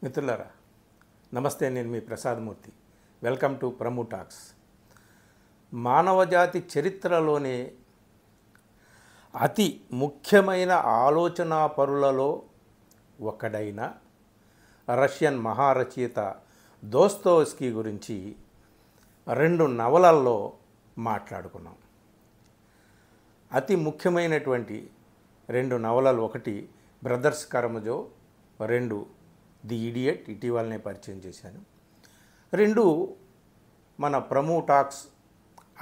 మిత్రులారా నమస్తే, నేను మీ Prasadamurthy. Welcome to Pramu talks. మానవజాతి చరిత్రలోనే అతి ముఖ్యమైన ఆలోచనా పరులలో ఒకడైన రష్యన్ మహారచయిత దోస్తోవ్స్కీ గురించి రెండు నవలల్లో మాట్లాడుకున్నాం. అతి ముఖ్యమైనటువంటి రెండు నవలలు, ఒకటి బ్రదర్స్ కరమజో, రెండు ది ఇడియట్, ఇటీవలనే పరిచయం చేశాను. రెండు మన ప్రము టాక్స్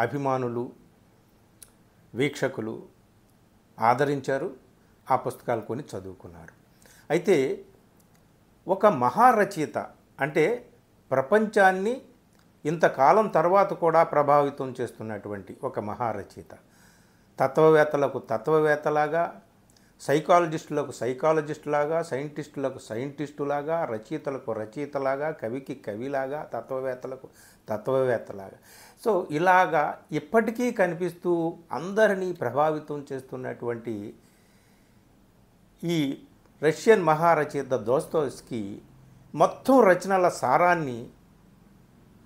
అభిమానులు, వీక్షకులు ఆదరించారు, ఆ పుస్తకాలు కొని చదువుకున్నారు. అయితే ఒక మహారచయిత అంటే ప్రపంచాన్ని ఇంతకాలం తర్వాత కూడా ప్రభావితం చేస్తున్నటువంటి ఒక మహారచయిత, తత్వవేత్తలకు తత్వవేత్తలాగా, సైకాలజిస్టులకు సైకాలజిస్టులాగా, సైంటిస్టులకు సైంటిస్టులాగా, రచయితలకు రచయితలాగా, కవికి కవిలాగా, తత్వవేత్తలకు తత్వవేత్తలాగా, సో ఇలాగా ఇప్పటికీ కనిపిస్తూ అందరినీ ప్రభావితం చేస్తున్నటువంటి ఈ రష్యన్ మహారచయిత దోస్తోవ్స్కీ మొత్తం రచనల సారాన్ని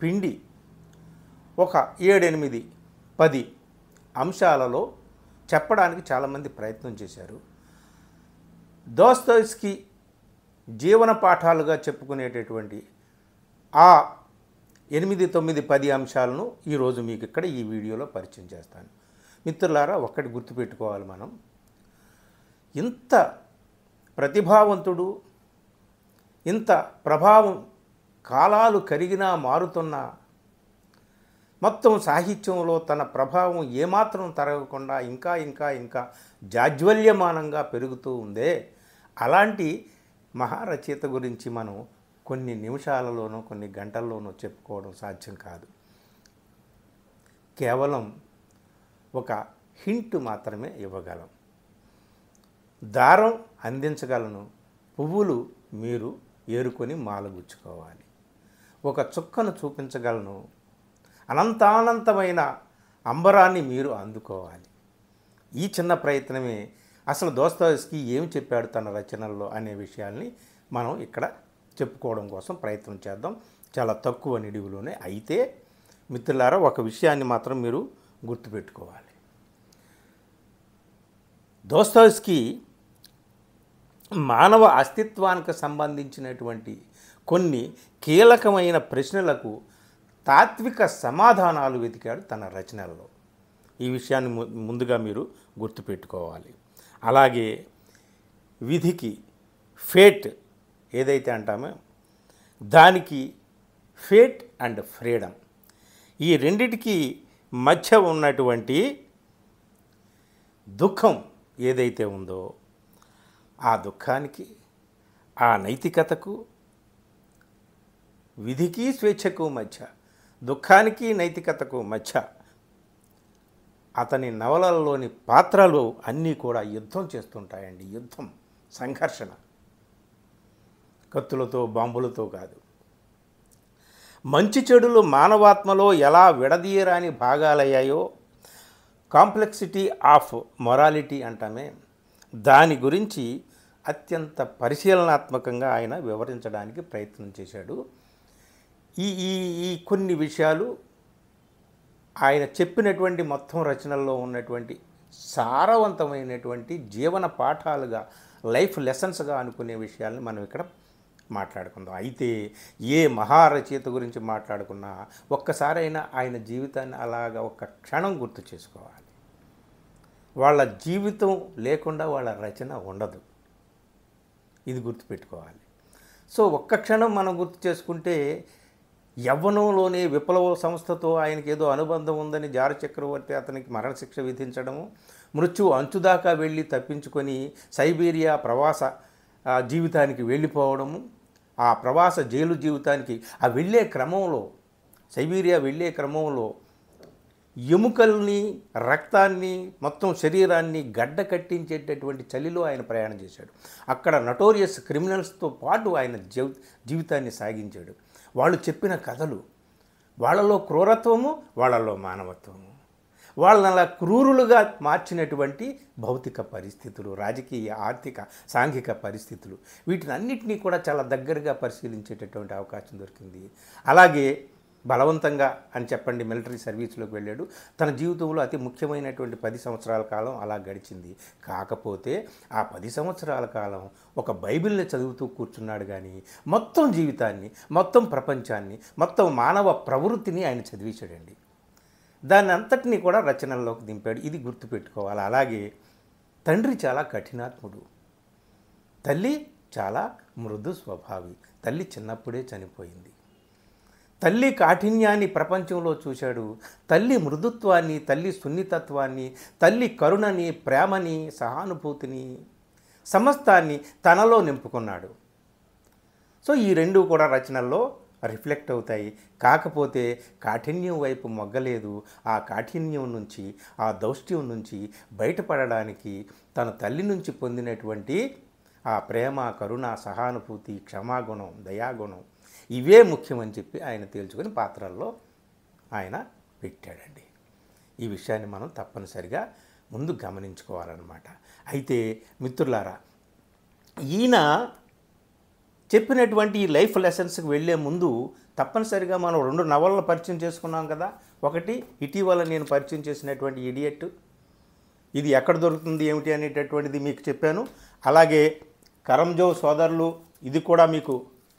పిండి ఒక 7, 8, 10 అంశాలలో చెప్పడానికి చాలామంది ప్రయత్నం చేశారు. దోస్తోవ్స్కీ జీవన పాఠాలుగా చెప్పుకునేటటువంటి ఆ 8, 9, 10 అంశాలను ఈరోజు మీకు ఇక్కడ ఈ వీడియోలో పరిచయం చేస్తాను. మిత్రులారా, ఒక్కటి గుర్తుపెట్టుకోవాలి, మనం ఇంత ప్రతిభావంతుడు, ఇంత ప్రభావం కాలాలు కరిగినా మారుతున్న మొత్తం సాహిత్యంలో తన ప్రభావం ఏమాత్రం తరగకుండా ఇంకా ఇంకా ఇంకా జాజ్వల్యమానంగా పెరుగుతూ ఉందే, అలాంటి మహారచయిత గురించి మనం కొన్ని నిమిషాలలోనో కొన్ని గంటల్లోనో చెప్పుకోవడం సాధ్యం కాదు. కేవలం ఒక హింట్ మాత్రమే ఇవ్వగలం. దారం అందించగలను, పువ్వులు మీరు ఏరుకొని మాలగుచ్చుకోవాలి. ఒక చుక్కను చూపించగలను, అనంతానంతమైన అంబరాన్ని మీరు అందుకోవాలి. ఈ చిన్న ప్రయత్నమే అసలు దోస్తోవ్స్కీ ఏమి చెప్పాడు తన రచనల్లో అనే విషయాల్ని మనం ఇక్కడ చెప్పుకోవడం కోసం ప్రయత్నం చేద్దాం, చాలా తక్కువ నిడివిలోనే. అయితే మిత్రులారా, ఒక విషయాన్ని మాత్రం మీరు గుర్తుపెట్టుకోవాలి. దోస్తోవ్స్కీ మానవ అస్తిత్వానికి సంబంధించినటువంటి కొన్ని కీలకమైన ప్రశ్నలకు తాత్విక సమాధానాలు వెతికాడు తన రచనల్లో. ఈ విషయాన్ని ముందుగా మీరు గుర్తుపెట్టుకోవాలి. అలాగే విధికి, ఫేట్ ఏదైతే అంటామో దానికి, ఫేట్ అండ్ ఫ్రీడమ్, ఈ రెండిటికి మధ్య ఉన్నటువంటి దుఃఖం ఏదైతే ఉందో ఆ దుఃఖానికి, ఆ నైతికతకు, విధికి స్వేచ్ఛకు మధ్య, దుఃఖానికి నైతికతకు మధ్య అతని నవలల్లోని పాత్రలు అన్నీ కూడా యుద్ధం చేస్తుంటాయండి. యుద్ధం, సంఘర్షణ, కత్తులతో బాంబులతో కాదు. మంచి చెడులు మానవాత్మలో ఎలా విడదీయరాని భాగాలయ్యాయో, కాంప్లెక్సిటీ ఆఫ్ మొరాలిటీ అంటామే, దాని గురించి అత్యంత పరిశీలనాత్మకంగా ఆయన వివరించడానికి ప్రయత్నం చేశాడు. ఈ ఈ ఈ కొన్ని విషయాలు ఆయన చెప్పినటువంటి మొత్తం రచనల్లో ఉన్నటువంటి సారవంతమైనటువంటి జీవన పాఠాలుగా, లైఫ్ లెసన్స్గా అనుకునే విషయాల్ని మనం ఇక్కడ మాట్లాడుకుందాం. అయితే ఏ మహారచయిత గురించి మాట్లాడుకున్నా ఒక్కసారైనా ఆయన జీవితాన్ని అలాగా ఒక్క క్షణం గుర్తు చేసుకోవాలి. వాళ్ళ జీవితం లేకుండా వాళ్ళ రచన ఉండదు, ఇది గుర్తుపెట్టుకోవాలి. సో ఒక్క క్షణం మనం గుర్తు చేసుకుంటే, యవ్వనంలోనే విప్లవ సంస్థతో ఆయనకి ఏదో అనుబంధం ఉందని జార్ చక్రవర్తి అతనికి మరణశిక్ష విధించడము, మృత్యువు అంచుదాకా వెళ్ళి తప్పించుకొని సైబీరియా ప్రవాస జీవితానికి వెళ్ళిపోవడము, ఆ ప్రవాస జైలు జీవితానికి ఆ వెళ్ళే క్రమంలో, సైబీరియా వెళ్ళే క్రమంలో ఎముకల్ని, రక్తాన్ని, మొత్తం శరీరాన్ని గడ్డ కట్టించేటటువంటి చలిలో ఆయన ప్రయాణం చేశాడు. అక్కడ నటోరియస్ క్రిమినల్స్తో పాటు ఆయన జీవితాన్ని సాగించాడు. వాళ్ళు చెప్పిన కథలు, వాళ్ళలో క్రూరత్వము, వాళ్ళలో మానవత్వము, వాళ్ళని అలా క్రూరులుగా మార్చినటువంటి భౌతిక పరిస్థితులు, రాజకీయ, ఆర్థిక, సాంఘిక పరిస్థితులు, వీటినన్నిటినీ కూడా చాలా దగ్గరగా పరిశీలించేటటువంటి అవకాశం దొరికింది. అలాగే బలవంతంగా అని చెప్పండి మిలిటరీ సర్వీస్లోకి వెళ్ళాడు. తన జీవితంలో అతి ముఖ్యమైనటువంటి 10 సంవత్సరాల కాలం అలా గడిచింది. కాకపోతే ఆ 10 సంవత్సరాల కాలం ఒక బైబిల్ని చదువుతూ కూర్చున్నాడు కానీ మొత్తం జీవితాన్ని, మొత్తం ప్రపంచాన్ని, మొత్తం మానవ ప్రవృత్తిని ఆయన చదివించాడండి. దాన్ని అంతటినీ కూడా రచనల్లోకి దింపాడు. ఇది గుర్తుపెట్టుకోవాలి. అలాగే తండ్రి చాలా కఠినాత్ముడు, తల్లి చాలా మృదు స్వభావి. తల్లి చిన్నప్పుడే చనిపోయింది. తల్లి కాఠిన్యాన్ని ప్రపంచంలో చూశాడు. తల్లి మృదుత్వాన్ని, తల్లి సున్నితత్వాన్ని, తల్లి కరుణని, ప్రేమని, సహానుభూతిని, సమస్తాన్ని తనలో నింపుకున్నాడు. సో ఈ రెండు కూడా రచనల్లో రిఫ్లెక్ట్ అవుతాయి. కాకపోతే కాఠిన్యం వైపు మొగ్గలేదు. ఆ కాఠిన్యం నుంచి, ఆ దౌష్ట్యం నుంచి బయటపడడానికి తన తల్లి నుంచి పొందినటువంటి ఆ ప్రేమ, కరుణ, సహానుభూతి, క్షమాగుణం, దయాగుణం ఇవే ముఖ్యమని చెప్పి ఆయన తేల్చుకొని పాత్రల్లో ఆయన పెట్టాడండి. ఈ విషయాన్ని మనం తప్పనిసరిగా ముందు గమనించుకోవాలన్నమాట. అయితే మిత్రులారా, ఈయన చెప్పినటువంటి ఈ లైఫ్ లెసన్స్కి వెళ్ళే ముందు తప్పనిసరిగా మనం 2 నవలను పరిచయం చేసుకున్నాం కదా. ఒకటి ఇటీవల నేను పరిచయం చేసినటువంటి ఇడియట్, ఇది ఎక్కడ దొరుకుతుంది ఏమిటి అనేటటువంటిది మీకు చెప్పాను. అలాగే కరంజోవ్ సోదరులు, ఇది కూడా మీకు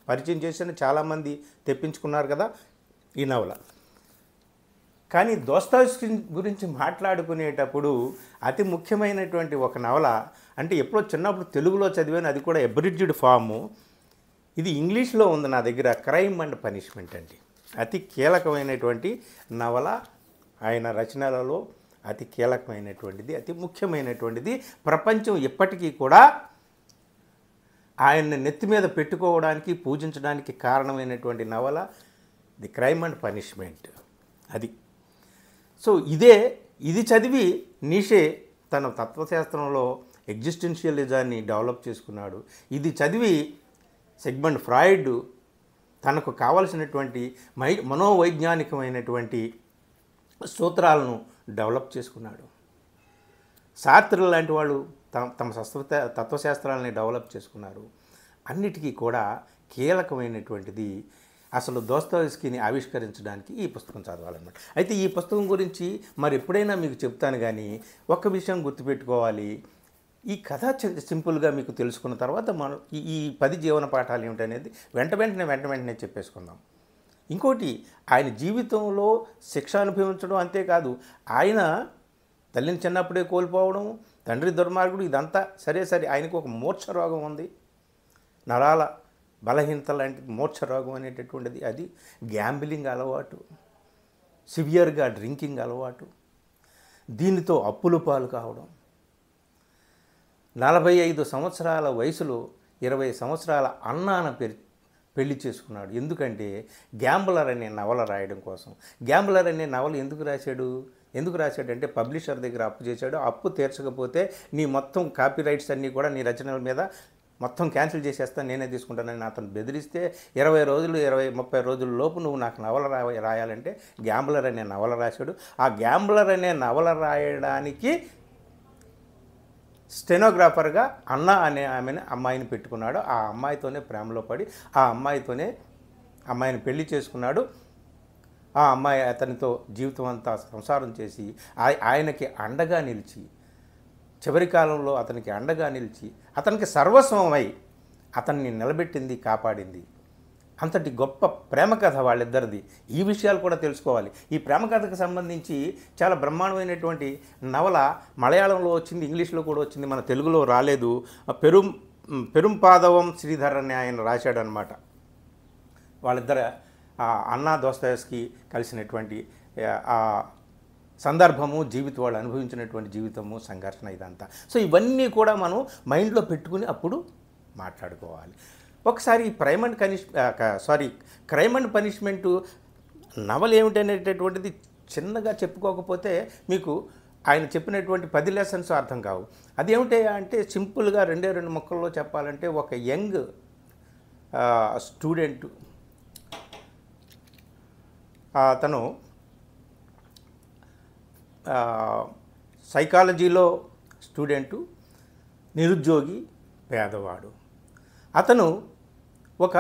పరిచయం చేసిన చాలామంది తెప్పించుకున్నారు కదా ఈ నవల. కానీ దోస్తావ్స్కీ గురించి మాట్లాడుకునేటప్పుడు అతి ముఖ్యమైనటువంటి ఒక నవల, అంటే ఎప్పుడో చిన్నప్పుడు తెలుగులో చదివాను, అది కూడా అబ్రిడ్జ్డ్ ఫాము. ఇది ఇంగ్లీష్లో ఉంది నా దగ్గర, క్రైమ్ అండ్ పనిష్మెంట్ అండి. అతి కీలకమైనటువంటి నవల, ఆయన రచనలలో అతి కీలకమైనటువంటిది, అతి ముఖ్యమైనటువంటిది. ప్రపంచం ఇప్పటికీ కూడా ఆయన్ని నెత్తి మీద పెట్టుకోవడానికి, పూజించడానికి కారణమైనటువంటి నవల ది క్రైమ్ అండ్ పనిష్మెంట్. అది సో ఇది చదివి నీషే తన తత్వశాస్త్రంలో ఎగ్జిస్టెన్షియలిజాన్ని డెవలప్ చేసుకున్నాడు. ఇది చదివి సిగ్మండ్ ఫ్రాయిడ్ తనకు కావలసినటువంటి మనోవైజ్ఞానికమైనటువంటి సూత్రాలను డెవలప్ చేసుకున్నాడు. సార్త్ర్ లాంటి వాళ్ళు తమ తత్వశాస్త్రాలని డెవలప్ చేసుకున్నారు. అన్నిటికీ కూడా కీలకమైనటువంటిది అసలు దోస్తావ్స్కీని ఆవిష్కరించడానికి ఈ పుస్తకం చదవాలన్నమాట. అయితే ఈ పుస్తకం గురించి మరి ఎప్పుడైనా మీకు చెప్తాను, కానీ ఒక్క విషయం గుర్తుపెట్టుకోవాలి. ఈ కథ సింపుల్గా మీకు తెలుసుకున్న తర్వాత మనం ఈ 10 జీవన పాఠాలు ఏమిటనేది వెంటనే చెప్పేసుకుందాం. ఇంకోటి, ఆయన జీవితంలో శిక్ష అనుభవించడం అంతేకాదు, ఆయన తల్లిని చిన్నప్పుడే కోల్పోవడం, తండ్రి దుర్మార్గుడు, ఇదంతా సరే ఆయనకు ఒక మూర్ఛ రోగం ఉంది, నరాల బలహీనత లాంటి మూర్ఛ రోగం అనేటటువంటిది. అది గ్యాంబ్లింగ్ అలవాటు, సివియర్గా డ్రింకింగ్ అలవాటు, దీనితో అప్పుల పాలు కావడం, 45 సంవత్సరాల వయసులో 20 సంవత్సరాల అన్నాన పెళ్లి చేసుకున్నాడు. ఎందుకంటే గ్యాంబ్లర్ అనే నవల రాయడం కోసం. గ్యాంబ్లర్ అనే నవల ఎందుకు రాశాడంటే పబ్లిషర్ దగ్గర అప్పు చేశాడు. అప్పు తీర్చకపోతే నీ మొత్తం కాపీ రైట్స్ అన్నీ కూడా నీ రచనల మీద మొత్తం క్యాన్సిల్ చేసేస్తాను, నేనే తీసుకుంటానని అతను బెదిరిస్తే 20 రోజులు 20-30 రోజుల లోపు నువ్వు నాకు నవల రాయాలంటే గ్యాంబ్లర్ అనే నవల రాశాడు. ఆ గ్యాంబ్లర్ అనే నవల రాయడానికి స్టెనోగ్రాఫర్గా అన్న అనే అమ్మాయిని పెట్టుకున్నాడు. ఆ అమ్మాయితోనే ప్రేమలో పడి ఆ అమ్మాయిని పెళ్లి చేసుకున్నాడు. ఆ అమ్మాయి అతనితో జీవితం అంతా సంసారం చేసి ఆయనకి అండగా నిలిచి, చివరి కాలంలో అతనికి అండగా నిలిచి, అతనికి సర్వస్వమై అతన్ని నిలబెట్టింది, కాపాడింది. అంతటి గొప్ప ప్రేమ కథ వాళ్ళిద్దరిది. ఈ విషయాలు కూడా తెలుసుకోవాలి. ఈ ప్రేమ కథకు సంబంధించి చాలా బ్రహ్మాండమైనటువంటి నవల మలయాళంలో వచ్చింది, ఇంగ్లీష్లో కూడా వచ్చింది, మన తెలుగులో రాలేదు. పెరుంపాదవం శ్రీధర్ అని ఆయన రాశాడు అనమాట. వాళ్ళిద్దరు అన్నా దోస్తావ్స్కీ కలిసినటువంటి ఆ సందర్భము, వాళ్ళు అనుభవించినటువంటి జీవితము, సంఘర్షణ, ఇదంతా. సో ఇవన్నీ కూడా మనం మైండ్లో పెట్టుకుని అప్పుడు మాట్లాడుకోవాలి. ఒకసారి క్రైమ్ అండ్ పనిష్మెంటు నవల ఏమిటనేటటువంటిది చిన్నగా చెప్పుకోకపోతే మీకు ఆయన చెప్పినటువంటి 10 లెసన్స్ అర్థం కావు. అదేమిటి అంటే సింపుల్గా 2 ముక్కల్లో చెప్పాలంటే, ఒక యంగ్ స్టూడెంట్ అతను ఆ, సైకాలజీలో స్టూడెంటు, నిరుద్యోగి, పేదవాడు. అతను ఒక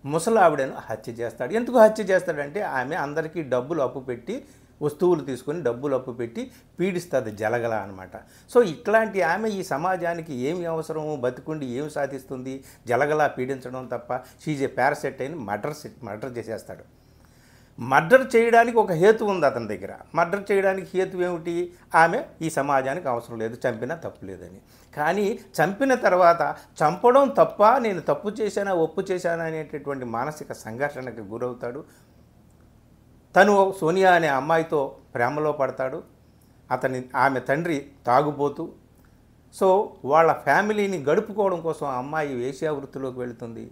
ముసలావిడను హత్య చేస్తాడు. ఎందుకు హత్య చేస్తాడంటే ఆమె అందరికీ డబ్బులు అప్పు పెట్టి, వస్తువులు తీసుకొని డబ్బులు అప్పు పెట్టి పీడిస్తుంది, జలగల అనమాట. సో ఇట్లాంటి ఆమె ఈ సమాజానికి ఏమి అవసరము, బతికుండి ఏమి సాధిస్తుంది, జలగలా పీడించడం తప్ప. షీజ్ ఏ పారాసైట్ అని మర్డర్ చేసేస్తాడు. మర్డర్ చేయడానికి ఒక హేతు ఉంది అతని దగ్గర. మర్డర్ చేయడానికి హేతు ఏమిటి? ఆమె ఈ సమాజానికి అవసరం లేదు, చంపినా తప్పు లేదని. కానీ చంపిన తర్వాత చంపడం తప్ప, నేను తప్పు చేశానా ఒప్పు చేశానా అనేటటువంటి మానసిక సంఘర్షణకి గురవుతాడు. తను సోనియా అనే అమ్మాయితో ప్రేమలో పడతాడు. ఆమె తండ్రి తాగుబోతూ. సో వాళ్ళ ఫ్యామిలీని గడుపుకోవడం కోసం ఆ అమ్మాయి వేశ్యా వృత్తిలోకి వెళుతుంది.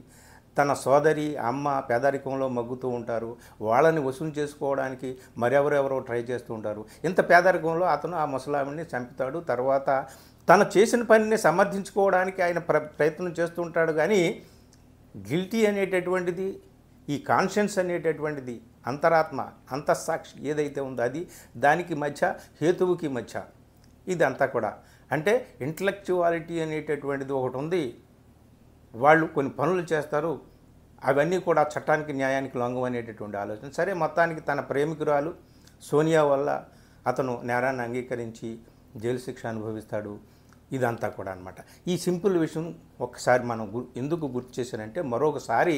తన సోదరి, అమ్మ పేదరికంలో మగ్గుతూ ఉంటారు. వాళ్ళని వసూలు చేసుకోవడానికి మరెవరెవరో ట్రై చేస్తూ ఉంటారు. ఇంత పేదరికంలో అతను ఆ ముసలామిని చంపుతాడు. తర్వాత తను చేసిన పనిని సమర్థించుకోవడానికి ఆయన ప్రయత్నం చేస్తూ ఉంటాడు. కానీ గిల్టీ అనేటటువంటిది, ఈ కాన్షియన్స్ అనేటటువంటిది, అంతరాత్మ, అంతఃసాక్షి ఏదైతే ఉందో అది, దానికి మధ్య, హేతువుకి మధ్య ఇదంతా కూడా. అంటే ఇంటలెక్చువాలిటీ అనేటటువంటిది ఒకటి ఉంది. వాళ్ళు కొన్ని పనులు చేస్తారు, అవన్నీ కూడా చట్టానికి న్యాయానికి లొంగం అనేటటువంటి ఆలోచన. సరే, మొత్తానికి తన ప్రేమికురాలు సోనియా వల్ల అతను నేరాన్ని అంగీకరించి జైలు శిక్ష అనుభవిస్తాడు. ఇదంతా కూడా అనమాట. ఈ సింపుల్ విషయం ఒకసారి మనం ఎందుకు గుర్తు చేశానంటే, మరొకసారి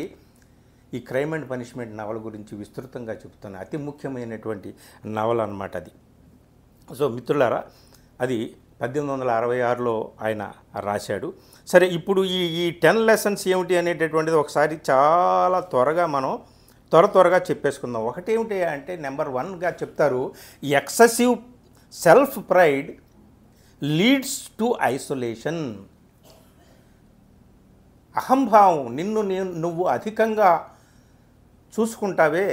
ఈ క్రైమ్ అండ్ పనిష్మెంట్ నవల గురించి విస్తృతంగా చెప్తున్న అతి ముఖ్యమైనటువంటి నవల అనమాట అది. సో మిత్రులారా, అది 1866లో ఆయన రాశాడు. సరే, ఇప్పుడు ఈ 10 లెసన్స్ ఏమిటి అనేటటువంటిది ఒకసారి చాలా త్వరగా మనం త్వరగా చెప్పేసుకుందాం. ఒకటేమిటి అంటే, నెంబర్ 1గా చెప్తారు, excessive self pride leads to isolation. అహంభావం, నువ్వు అధికంగా చూసుకుంటావే,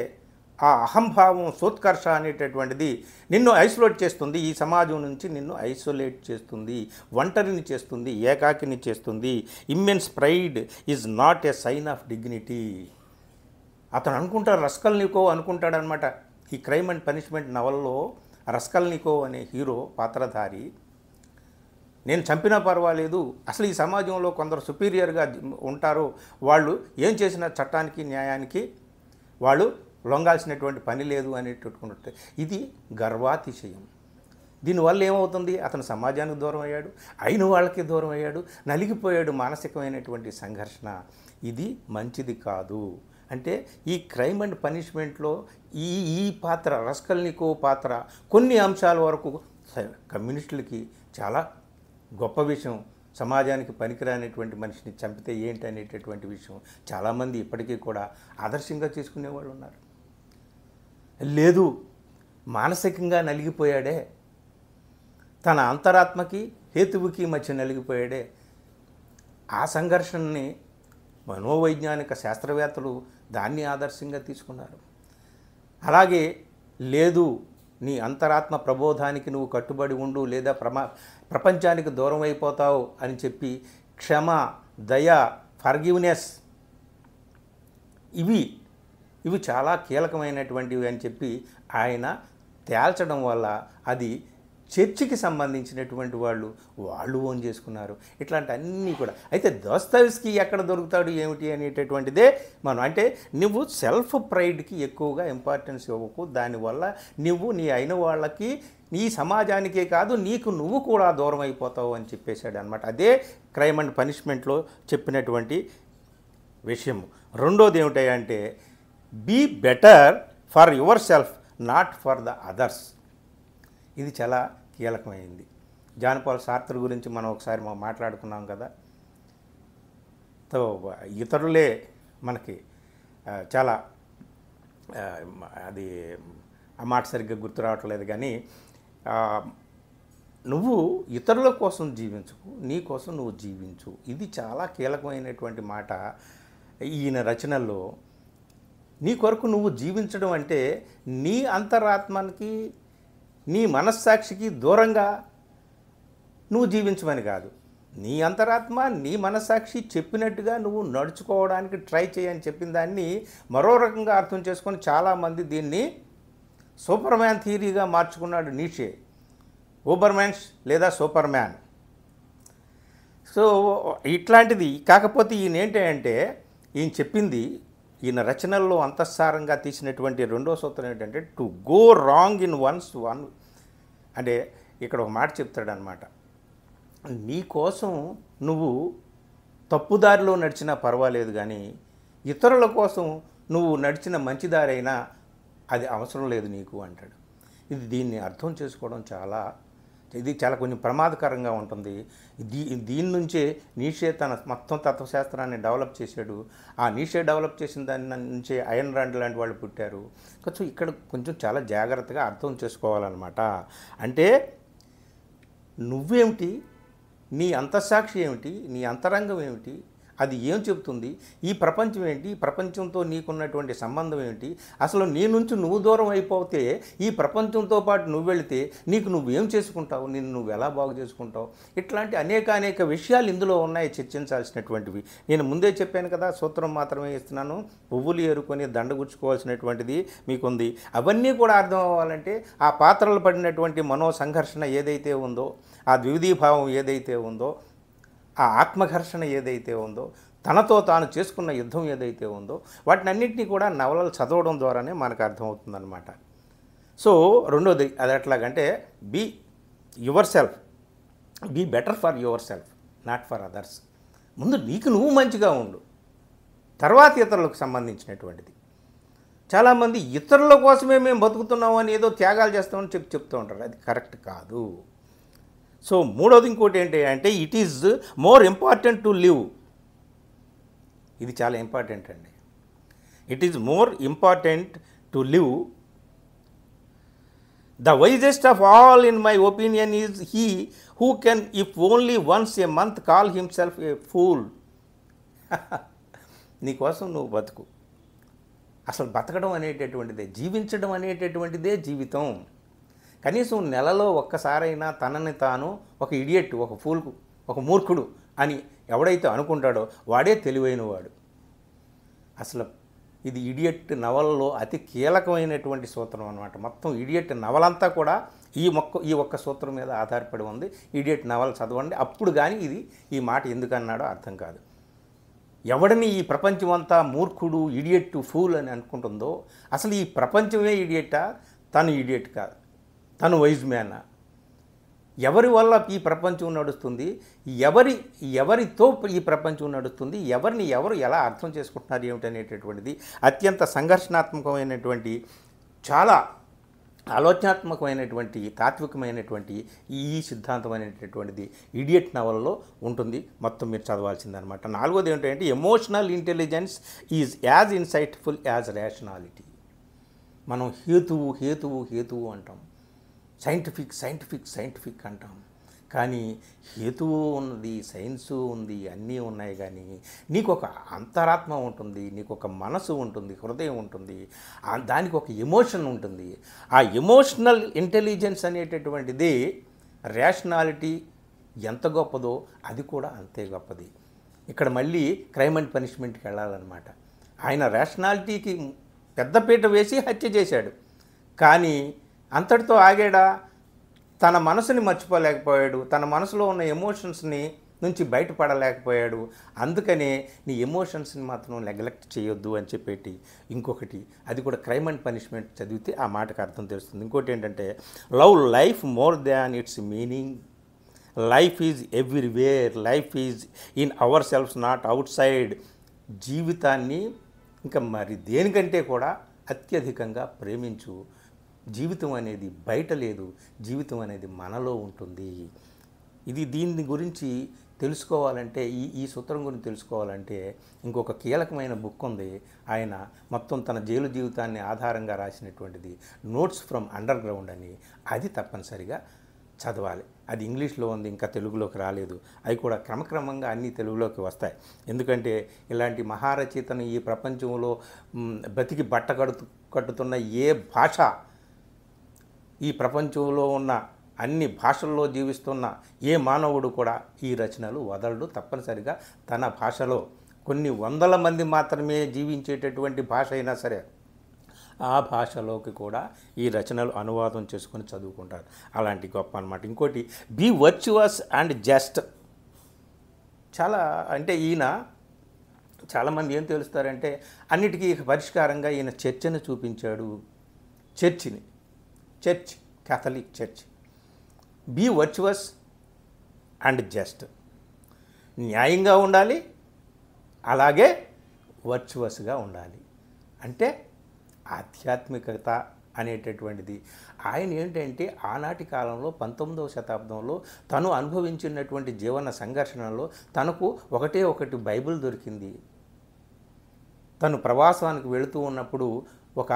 ఆ అహంభావం, సోత్కర్ష అనేటటువంటిది నిన్ను ఐసోలేట్ చేస్తుంది. ఈ సమాజం నుంచి నిన్ను ఐసోలేట్ చేస్తుంది, ఒంటరిని చేస్తుంది, ఏకాకిని చేస్తుంది. Immense pride is not a sign of dignity. అతను అనుకుంటాడు, రస్కల్నికోవ్ అనుకుంటాడనమాట. ఈ క్రైమ్ అండ్ పనిష్మెంట్ నవల్లో రస్కల్నికోవ్ అనే హీరో పాత్రధారి, నేను చంపినా పర్వాలేదు, అసలు ఈ సమాజంలో కొందరు సుపీరియర్గా ఉంటారు, వాళ్ళు ఏం చేసినా చట్టానికి న్యాయానికి వాళ్ళు లొంగాల్సినటువంటి పని లేదు అనేటటువంటి ఇది గర్వాతిశయం. దీనివల్ల ఏమవుతుంది? అతను సమాజానికి దూరం అయ్యాడు, అయిన వాళ్ళకి దూరం అయ్యాడు, నలిగిపోయాడు, మానసికమైనటువంటి సంఘర్షణ. ఇది మంచిది కాదు. అంటే ఈ క్రైమ్ అండ్ పనిష్మెంట్లో ఈ పాత్ర, రస్కల్నికోవ్ పాత్ర కొన్ని అంశాల వరకు కమ్యూనిస్టులకి చాలా గొప్ప విషయం. సమాజానికి పనికిరానటువంటి మనిషిని చంపితే ఏంటి అనేటటువంటి విషయం చాలామంది ఇప్పటికీ కూడా ఆదర్శంగా చేసుకునేవాళ్ళు ఉన్నారు. లేదు, మానసికంగా నలిగిపోయాడే, తన అంతరాత్మకి హేతువుకి మధ్య నలిగిపోయాడే, ఆ సంఘర్షణని మనోవైజ్ఞానిక శాస్త్రవేత్తలు దాన్ని ఆదర్శంగా తీసుకున్నారు. అలాగే లేదు, నీ అంతరాత్మ ప్రబోధానికి నువ్వు కట్టుబడి ఉండు, లేదా ప్రపంచానికి దూరం అయిపోతావు అని చెప్పి క్షమ, దయ, ఫర్గివ్నెస్ ఇవి చాలా కీలకమైనటువంటివి అని చెప్పి ఆయన తేల్చడం వల్ల అది చర్చికి సంబంధించినటువంటి వాళ్ళు ఓన్ చేసుకున్నారు. ఇట్లాంటి అన్నీ కూడా. అయితే దోస్తోయెవ్స్కీ ఎక్కడ దొరుకుతాడు ఏమిటి అనేటటువంటిదే మనం. అంటే నువ్వు సెల్ఫ్ ప్రైడ్కి ఎక్కువగా ఇంపార్టెన్స్ ఇవ్వకు, దానివల్ల నువ్వు నీ అయిన వాళ్ళకి, నీ సమాజానికే కాదు నువ్వు కూడా దూరం అయిపోతావు అని చెప్పేశాడు అనమాట. అదే క్రైమ్ అండ్ పనిష్మెంట్లో చెప్పినటువంటి విషయం. రెండోది ఏమిటంటే, be better for your self, not for the others. ఇది చాలా కీలకమైంది. జాన్ పాల్ సార్త్ర్ గురించి మనం ఒకసారి మాట్లాడుకున్నాం కదా. తో ఇతరులే మనకి చాలా, అది ఆ మాట సరిగ్గా గుర్తు రావట్లేదు, కానీ నువ్వు ఇతరుల కోసం జీవించకు, నీ కోసం నువ్వు జీవించు. ఇది చాలా కీలకమైనటువంటి మాట ఈయన రచనల్లో. నీ కొరకు నువ్వు జీవించడం అంటే నీ అంతరాత్మకి, నీ మనస్సాక్షికి దూరంగా నువ్వు జీవించమని కాదు. నీ అంతరాత్మ, నీ మనస్సాక్షి చెప్పినట్టుగా నువ్వు నడుచుకోవడానికి ట్రై చేయని చెప్పిన దాన్ని మరో రకంగా అర్థం చేసుకొని చాలామంది దీన్ని సూపర్ మ్యాన్ థియరీగా మార్చుకున్నాడు నీషే. ఊబర్మ్యాన్స్ లేదా సూపర్ మ్యాన్. సో ఇట్లాంటిది. కాకపోతే ఈయన ఏంటంటే ఈయన చెప్పింది, ఈయన రచనల్లో అంతఃసారంగా తీసినటువంటి రెండో సూత్రం ఏంటంటే to go wrong in one. అంటే ఇక్కడ ఒక మాట చెప్తాడనమాట, నీ కోసం నువ్వు తప్పుదారిలో నడిచినా పర్వాలేదు, కానీ ఇతరుల కోసం నువ్వు నడిచిన మంచి దారి అయినా అది అవసరం లేదు నీకు అంటాడు. దీన్ని అర్థం చేసుకోవడం చాలా కొంచెం ప్రమాదకరంగా ఉంటుంది. దీని నుంచే నీషే తన మొత్తం తత్వశాస్త్రాన్ని డెవలప్ చేశాడు. ఆ నీషే డెవలప్ చేసిన దాని నుంచే అయన్ రాండ్ లాంటి వాళ్ళు పుట్టారు. కొంచెం ఇక్కడ కొంచెం చాలా జాగ్రత్తగా అర్థం చేసుకోవాలన్నమాట. అంటే నువ్వేమిటి, నీ అంతఃసాక్షి ఏమిటి, నీ అంతరంగం ఏమిటి, అది ఏం చెబుతుంది, ఈ ప్రపంచం ఏంటి, ఈ ప్రపంచంతో నీకున్నటువంటి సంబంధం ఏంటి, అసలు నీ నుంచి నువ్వు దూరం అయిపోతే ఈ ప్రపంచంతో పాటు నువ్వు వెళితే నీకు నువ్వేం చేసుకుంటావు, నిన్ను నువ్వు ఎలా బాగు చేసుకుంటావు, ఇట్లాంటి అనేక విషయాలు ఇందులో ఉన్నాయి చర్చించాల్సినటువంటివి. నేను ముందే చెప్పాను కదా, సూత్రం మాత్రమే ఇస్తున్నాను, పువ్వులు ఏరుకొని దండగుచ్చుకోవాల్సినటువంటిది మీకుంది. అవన్నీ కూడా అర్థం అవ్వాలంటే ఆ పాత్రలు పడినటువంటి మనో సంఘర్షణ ఏదైతే ఉందో, ఆ ద్విధీభావం ఏదైతే ఉందో, ఆ ఆత్మఘర్షణ ఏదైతే ఉందో, తనతో తాను చేసుకున్న యుద్ధం ఏదైతే ఉందో, వాటినన్నింటినీ కూడా నవలలు చదవడం ద్వారానే మనకు అర్థమవుతుందన్నమాట. సో రెండోది అది ఎట్లాగంటే be your self, be better for your self, not for others. ముందు నీకు నువ్వు మంచిగా ఉండు, తర్వాత ఇతరులకు సంబంధించినటువంటిది. చాలామంది ఇతరుల కోసమే మేము బతుకుతున్నాము అని ఏదో త్యాగాలు చేస్తామని చెప్తూ ఉంటారు. అది కరెక్ట్ కాదు. సో మూడోది ఇంకోటి ఏంటి అంటే it is more important to live. ఇది చాలా ఇంపార్టెంట్ అండి. It is more important to live. The wisest of all in my opinion is he who can if only once A month call himself A pool. నీకోసం నువ్వు బతుకు. అసలు బతకడం అనేటటువంటిదే, జీవించడం అనేటటువంటిదే జీవితం. కనీసం నెలలో ఒక్కసారైనా తనని తాను ఒక ఇడియట్, ఒక ఫూల్కు, ఒక మూర్ఖుడు అని ఎవడైతే అనుకుంటాడో వాడే తెలివైనవాడు. అసలు ఇది ఇడియట్ నవలలో అతి కీలకమైనటువంటి సూత్రం అన్నమాట. మొత్తం ఇడియట్ నవలంతా కూడా ఈ ఒక్క సూత్రం మీద ఆధారపడి ఉంది. ఇడియట్ నవల చదవండి, అప్పుడు కానీ ఈ మాట ఎందుకన్నాడో అర్థం కాదు. ఎవడిని ఈ ప్రపంచం అంతా మూర్ఖుడు, ఇడియట్, ఫూల్ అని అనుకుంటుందో, అసలు ఈ ప్రపంచమే ఇడియట్టా, తను ఇడియట్ కాదు, తను వైజ్ మ్యానా? ఎవరి వల్ల ఈ ప్రపంచం నడుస్తుంది, ఎవరితో ఈ ప్రపంచం నడుస్తుంది, ఎవరిని ఎవరు ఎలా అర్థం చేసుకుంటున్నారు ఏమిటనేటటువంటిది అత్యంత సంఘర్షణాత్మకమైనటువంటి, చాలా ఆలోచనాత్మకమైనటువంటి, తాత్వికమైనటువంటి ఈ సిద్ధాంతమైనటువంటిది ఇడియట్ నవల్లో ఉంటుంది. మొత్తం మీరు చదవాల్సిందనమాట. నాలుగోది ఏంటంటే emotional intelligence is as insightful as rationality. మనం హేతువు అంటాం, సైంటిఫిక్ అంటాం. కానీ హేతువు ఉన్నది, సైన్సు ఉంది, అన్నీ ఉన్నాయి. కానీ నీకు ఒక అంతరాత్మ ఉంటుంది, నీకు ఒక మనసు ఉంటుంది, హృదయం ఉంటుంది, దానికి ఒక ఎమోషన్ ఉంటుంది. ఆ ఎమోషనల్ ఇంటెలిజెన్స్ అనేటటువంటిది రేషనాలిటీ ఎంత గొప్పదో అది కూడా అంతే గొప్పది. ఇక్కడ మళ్ళీ క్రైమ్ అండ్ పనిష్మెంట్కి వెళ్ళాలన్నమాట. ఆయన రేషనాలిటీకి పెద్దపీట వేసి హత్య చేశాడు, కానీ అంతటితో ఆగాడా? తన మనసుని మర్చిపోలేకపోయాడు, తన మనసులో ఉన్న ఎమోషన్స్ని నుంచి బయటపడలేకపోయాడు. అందుకనే నీ ఎమోషన్స్ని మాత్రం నెగ్లెక్ట్ చేయొద్దు అని చెప్పేటి. ఇంకొకటి, అది కూడా క్రైమ్ అండ్ పనిష్మెంట్ చదివితే ఆ మాటకు అర్థం తెలుస్తుంది. ఇంకోటి ఏంటంటే love life more than its meaning. Life is everywhere, life is in ourselves, not outside. జీవితాన్ని ఇంకా మరి దేనికంటే కూడా అత్యధికంగా ప్రేమించు. జీవితం అనేది బయట లేదు, జీవితం అనేది మనలో ఉంటుంది. దీని గురించి తెలుసుకోవాలంటే, ఈ సూత్రం గురించి తెలుసుకోవాలంటే ఇంకొక కీలకమైన బుక్ ఉంది. ఆయన మొత్తం తన జైలు జీవితాన్ని ఆధారంగా రాసినటువంటిది, నోట్స్ ఫ్రమ్ అండర్ గ్రౌండ్ అని. అది తప్పనిసరిగా చదవాలి. అది ఇంగ్లీష్లో ఉంది, ఇంకా తెలుగులోకి రాలేదు. అవి కూడా క్రమక్రమంగా అన్నీ తెలుగులోకి వస్తాయి. ఎందుకంటే ఇలాంటి మహారచయితను ఈ ప్రపంచంలో బతికి కట్టుతున్న ఏ భాష, ఈ ప్రపంచంలో ఉన్న అన్ని భాషల్లో జీవిస్తున్న ఏ మానవుడు కూడా ఈ రచనలు వదలడు. తప్పనిసరిగా తన భాషలో కొన్ని వందల మంది మాత్రమే జీవించేటటువంటి భాష అయినా సరే ఆ భాషలోకి కూడా ఈ రచనలు అనువాదం చేసుకొని చదువుకుంటారు. అలాంటి గొప్ప అన్నమాట. ఇంకోటి బీ వర్చువస్ అండ్ జస్ట్. చాలా అంటే ఈయన చాలామంది ఏం తెలుస్తారంటే అన్నిటికీ పరిష్కారంగా ఈయన చర్చను చూపించాడు. Church Catholic church. Be virtuous and just. న్యాయంగా ఉండాలి, అలాగే వర్చువస్గా ఉండాలి. అంటే ఆధ్యాత్మికత అనేటటువంటిది ఆయన ఏంటంటే ఆనాటి కాలంలో 19వ శతాబ్దంలో తను అనుభవించినటువంటి జీవన సంఘర్షణలో తనకు ఒకటి బైబిల్ దొరికింది. తను ప్రవాసానికి వెళుతూ ఉన్నప్పుడు ఒక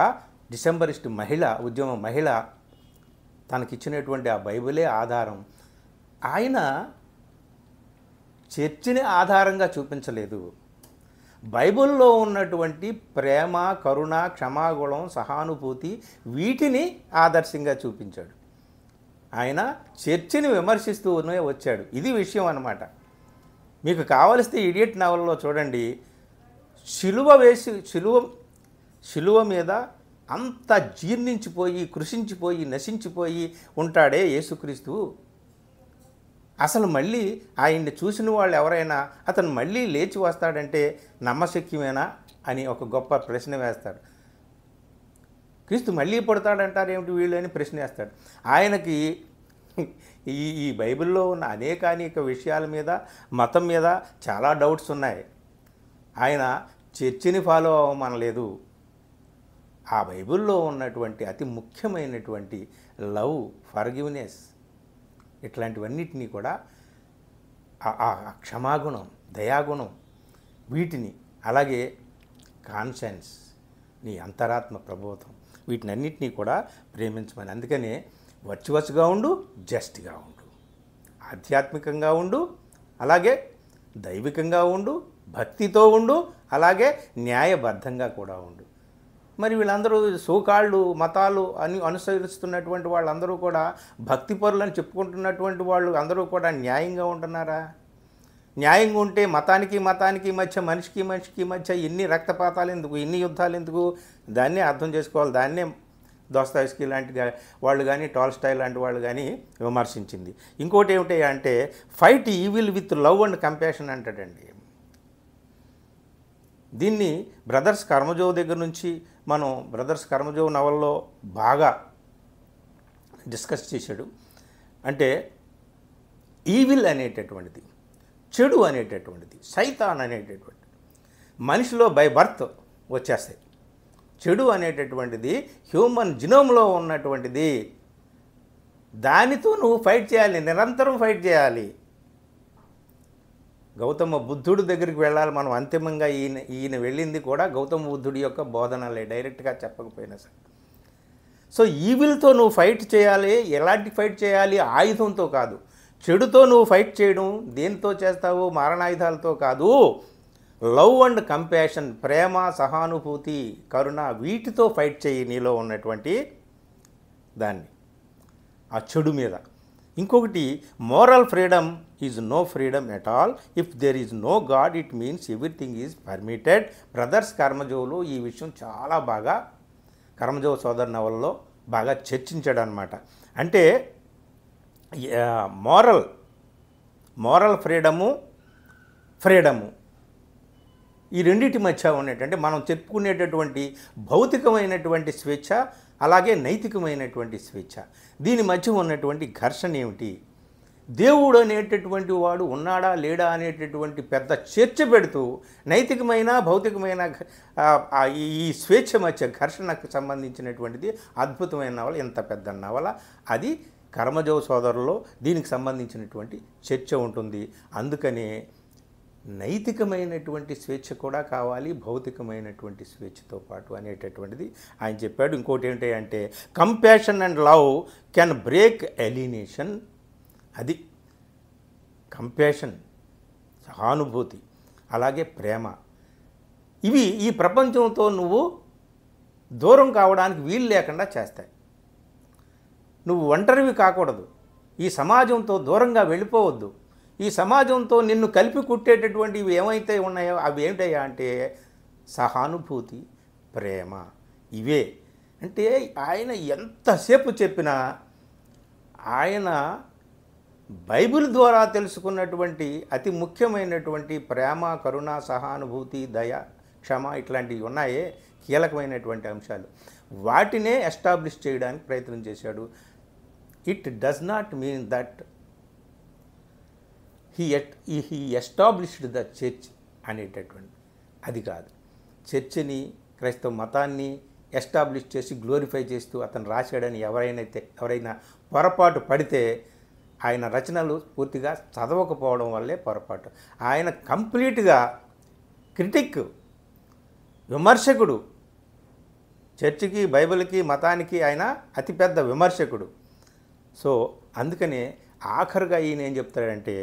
డిసెంబరిస్ట్ ఉద్యమ మహిళ తనకిచ్చినటువంటి ఆ బైబిలే ఆధారం. ఆయన చర్చిని ఆధారంగా చూపించలేదు. బైబిల్లో ఉన్నటువంటి ప్రేమ, కరుణ, క్షమాగుణం, సహానుభూతి వీటిని ఆదర్శంగా చూపించాడు. ఆయన చర్చిని విమర్శిస్తూనే వచ్చాడు. ఇది విషయం అన్నమాట. మీకు కావలిస్తే ఇడియట్ నవలలో చూడండి, శిలువ మీద అంత జీర్ణించిపోయి, కృషించిపోయి, నశించిపోయి ఉంటాడే యేసుక్రీస్తు. అసలు మళ్ళీ ఆయన్ని చూసిన వాళ్ళు ఎవరైనా అతను మళ్ళీ లేచి వస్తాడంటే నమ్మశక్యమేనా అని ఒక గొప్ప ప్రశ్న వేస్తాడు. క్రీస్తు మళ్ళీ పుడతాడంటారు ఏమిటి వీళ్ళు అని ప్రశ్న వేస్తాడు. ఆయనకి ఈ బైబిల్లో ఉన్న అనేక విషయాల మీద, మతం మీద చాలా డౌట్స్ ఉన్నాయి. ఆయన చర్చిని ఫాలో అవ్వమనలేదు. ఆ బైబిల్లో ఉన్నటువంటి అతి ముఖ్యమైనటువంటి లవ్, ఫర్గివ్నెస్, ఇట్లాంటివన్నిటినీ కూడా ఆ క్షమాగుణం, దయాగుణం, వీటిని అలాగే కాన్షియన్స్, నీ అంతరాత్మ ప్రబోధం, వీటినన్నిటినీ కూడా ప్రేమించమని. అందుకనే వర్చువస్గా ఉండు, జస్ట్గా ఉండు, ఆధ్యాత్మికంగా ఉండు, అలాగే దైవికంగా ఉండు, భక్తితో ఉండు, అలాగే న్యాయబద్ధంగా కూడా ఉండు. మరి వీళ్ళందరూ సోకాళ్ళు మతాలు అనుసరిస్తున్నటువంటి వాళ్ళందరూ కూడా భక్తిపరులని చెప్పుకుంటున్నటువంటి వాళ్ళు అందరూ కూడా న్యాయంగా ఉంటున్నారా? న్యాయంగా ఉంటే మతానికి మధ్య, మనిషికి మధ్య ఎన్ని రక్తపాతాలు ఎందుకు, ఎన్ని యుద్ధాలు ఎందుకు? దాన్నే అర్థం చేసుకోవాలి. దాన్నే దోస్తాయిస్కీ లాంటి వాళ్ళు కానీ, టాల్స్టాయ్ లాంటి వాళ్ళు కానీ విమర్శించింది. ఇంకోటి ఏమిటి అంటే fight evil with love and compassion అంటాడండి. దీన్ని బ్రదర్స్ కర్మజోవ్ దగ్గర నుంచి మనం బ్రదర్స్ కర్మజోవ్ నవల్లో బాగా డిస్కస్ చేశాడు. అంటే ఈవిల్ అనేటటువంటిది, చెడు అనేటటువంటిది, సైతాన్ అనేటటువంటిది మనిషిలో బై బర్త్ వచ్చేస్తాయి. చెడు అనేటటువంటిది హ్యూమన్ జినోమ్లో ఉన్నటువంటిది. దానితో నువ్వు ఫైట్ చేయాలి, నిరంతరం ఫైట్ చేయాలి. గౌతమ బుద్ధుడి దగ్గరికి వెళ్ళాలి మనం. అంతిమంగా ఈయన వెళ్ళింది కూడా గౌతమ బుద్ధుడి యొక్క బోధనలే, డైరెక్ట్గా చెప్పకపోయినా సరే. సో ఈవిల్తో నువ్వు ఫైట్ చేయాలి. ఎలాంటి ఫైట్ చేయాలి? ఆయుధంతో కాదు. చెడుతో నువ్వు ఫైట్ చేయడం దేనితో చేస్తావు? మారణాయుధాలతో కాదు. లవ్ అండ్ కంపాషన్, ప్రేమ, సహానుభూతి, కరుణ, వీటితో ఫైట్ చేయి నీలో ఉన్నటువంటి దాన్ని, ఆ చెడు మీద. ఇంకొకటి moral freedom is no freedom at all. If there is no god it means everything is permitted. Brothers కర్మజోవ్లో ఈ విషయం చాలా బాగా కర్మజోవ్ సోదర్ నవల్లో బాగా చర్చించాడు అనమాట. అంటే మోరల్ ఫ్రీడము ఈ రెండింటి మధ్య ఉన్నటువంటి మనం చెప్పుకునేటటువంటి భౌతికమైనటువంటి స్వేచ్ఛ, అలాగే నైతికమైనటువంటి స్వేచ్ఛ, దీని మధ్య ఉన్నటువంటి ఘర్షణ ఏమిటి? దేవుడు అనేటటువంటి వాడు ఉన్నాడా లేడా అనేటటువంటి పెద్ద చర్చ పెడుతూ నైతికమైన భౌతికమైన ఈ స్వేచ్ఛ మధ్య ఘర్షణకు సంబంధించినటువంటిది అద్భుతమైన నవల. ఎంత పెద్ద నవల అది. కర్మజోవ్ సోదరులో దీనికి సంబంధించినటువంటి చర్చ ఉంటుంది. అందుకనే నైతికమైనటువంటి స్వేచ్ఛ కూడా కావాలి, భౌతికమైనటువంటి స్వేచ్ఛతో పాటు అనేటటువంటిది ఆయన చెప్పాడు. ఇంకోటి ఏంటి అంటే compassion and love can break alienation. అది కంపాషన్, సహానుభూతి, అలాగే ప్రేమ, ఇవి ఈ ప్రపంచంతో నువ్వు దూరం కావడానికి వీలు లేకుండా చేస్తాయి. నువ్వు ఒంటరివి కాకూడదు. ఈ సమాజంతో దూరంగా వెళ్ళిపోవద్దు. ఈ సమాజంతో నిన్ను కలిపి కుట్టేటటువంటివి ఏమైతే ఉన్నాయో అవి ఏమిటయ్యా అంటే సహానుభూతి, ప్రేమ. ఇవే అంటే ఆయన ఎంతసేపు చెప్పినా ఆయన బైబిల్ ద్వారా తెలుసుకున్నటువంటి అతి ముఖ్యమైనటువంటి ప్రేమ, కరుణ, సహానుభూతి, దయ, క్షమ ఇట్లాంటివి ఉన్నాయే కీలకమైనటువంటి అంశాలు, వాటినే ఎస్టాబ్లిష్ చేయడానికి ప్రయత్నం చేశాడు. It does not mean that he established the church అనేటటువంటి, అది కాదు. చర్చిని, క్రైస్తవ మతాన్ని ఎస్టాబ్లిష్ చేసి గ్లోరిఫై చేస్తూ అతను రాశాడని ఎవరైనా పొరపాటు పడితే ఆయన రచనలు పూర్తిగా చదవకపోవడం వల్లే పొరపాటు. ఆయన కంప్లీట్గా క్రిటిక్, విమర్శకుడు. చర్చికి, బైబిల్కి, మతానికి ఆయన అతిపెద్ద విమర్శకుడు. సో అందుకనే ఆఖరుగా ఈయన ఏం చెప్తాడంటే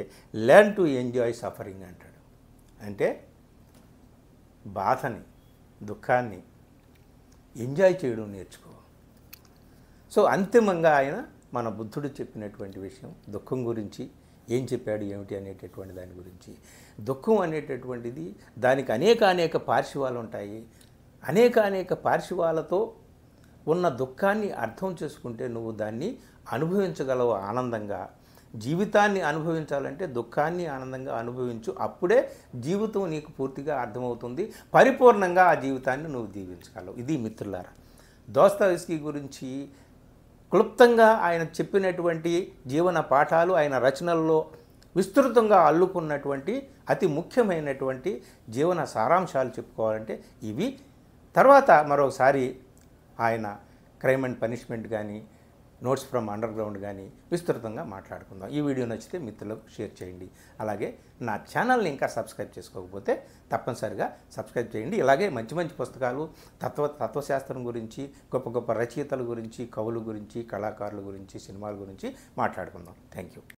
లెర్న్ టు ఎంజాయ్ సఫరింగ్ అంటాడు. అంటే బాధని, దుఃఖాన్ని ఎంజాయ్ చేయడం నేర్చుకో. సో అంతిమంగా ఆయన మన బుద్ధుడు చెప్పినటువంటి విషయం దుఃఖం గురించి ఏం చెప్పాడు ఏమిటి అనేటటువంటి దాని గురించి. దుఃఖం అనేటటువంటిది దానికి అనేక పార్శ్వాలు ఉంటాయి. అనేక పార్శ్వాలతో ఉన్న దుఃఖాన్ని అర్థం చేసుకుంటే నువ్వు దాన్ని అనుభవించగలవు ఆనందంగా. జీవితాన్ని అనుభవించాలంటే దుఃఖాన్ని ఆనందంగా అనుభవించు. అప్పుడే జీవితం నీకు పూర్తిగా అర్థమవుతుంది. పరిపూర్ణంగా ఆ జీవితాన్ని నువ్వు జీవించగలవు. ఇది మిత్రులారా, దోస్తోయెవ్స్కీ గురించి క్లుప్తంగా ఆయన చెప్పినటువంటి జీవన పాఠాలు, ఆయన రచనల్లో విస్తృతంగా అల్లుకున్నటువంటి అతి ముఖ్యమైనటువంటి జీవన సారాంశాలు చెప్పుకోవాలంటే ఇవి. తర్వాత మరోసారి ఆయన క్రైమ్ అండ్ పనిష్మెంట్ కానీ, నోట్స్ ఫ్రమ్ అండర్ గ్రౌండ్ కానీ విస్తృతంగా మాట్లాడుకుందాం. ఈ వీడియో నచ్చితే మిత్రులకు షేర్ చేయండి. అలాగే నా ఛానల్ని ఇంకా సబ్స్క్రైబ్ చేసుకోకపోతే తప్పనిసరిగా సబ్స్క్రైబ్ చేయండి. ఇలాగే మంచి పుస్తకాలు, తత్వశాస్త్రం గురించి, గొప్ప రచయితల గురించి, కవుల గురించి, కళాకారుల గురించి, సినిమాల గురించి మాట్లాడుకుందాం. Thank you.